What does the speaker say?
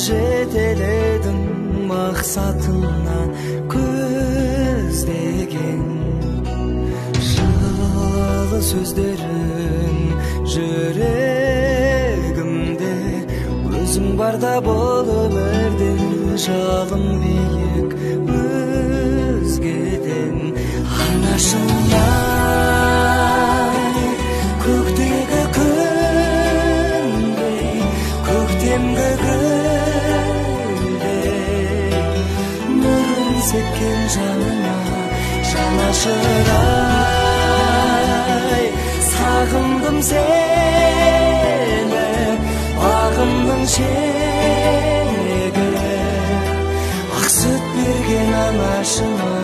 жетеледің мақсатыңа көздеген жылы сөздерің жүрегімде өзің барда бұл өмірде жалын биік өзгеден анашымдай көктегі күндей көктемгі гүлдей нұрын сепкен жанына жанашырай сағындым сені бағымның шегі ақ сүт берген анашыма